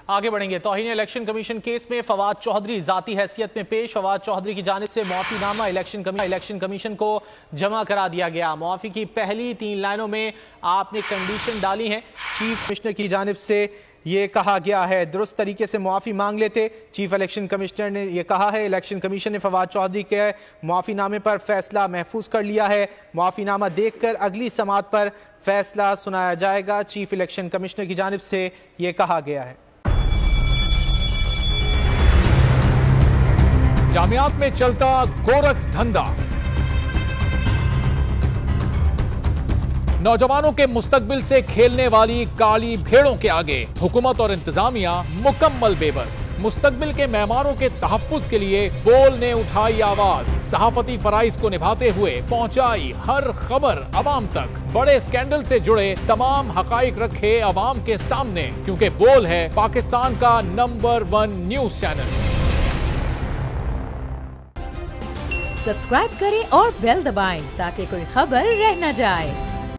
आगे बढ़ेंगे। तौहीन election commission case में फवाद चौधरी जाती हैसियत में पेश। फवाद चौधरी की जानिब से मुआफीनामा इलेक्शन कमीशन को जमा करा दिया गया। मुआफी की पहली 3 लाइनों में आपने कंडीशन डाली है। चीफ कमिश्नर की जानिब से ये कहा गया है दुरुस्त तरीके से मुआफी मांग लेते। चीफ इलेक्शन कमिश्नर ने यह कहा है इलेक्शन कमीशन ने फवाद चौधरी के मुआफीनामे पर फैसला महफूज कर लिया है। मुआफीनामा देखकर अगली समाअत पर फैसला सुनाया जाएगा। चीफ इलेक्शन कमिश्नर की जानिब से यह कहा गया है। जामियात में चलता गोरख धंधा, नौजवानों के मुस्तकबिल से खेलने वाली काली भेड़ों के आगे हुकूमत और इंतजामिया मुकम्मल बेबस। मुस्तकबिल के मेहमानों के तहफ्फुज के लिए बोल ने उठाई आवाज। सहाफती फराइज को निभाते हुए पहुंचाई हर खबर अवाम तक। बड़े स्कैंडल से जुड़े तमाम हकाइक रखे अवाम के सामने, क्योंकि बोल है पाकिस्तान का नंबर 1 न्यूज चैनल। सब्सक्राइब करें और बेल दबाएं ताकि कोई खबर रह न जाए।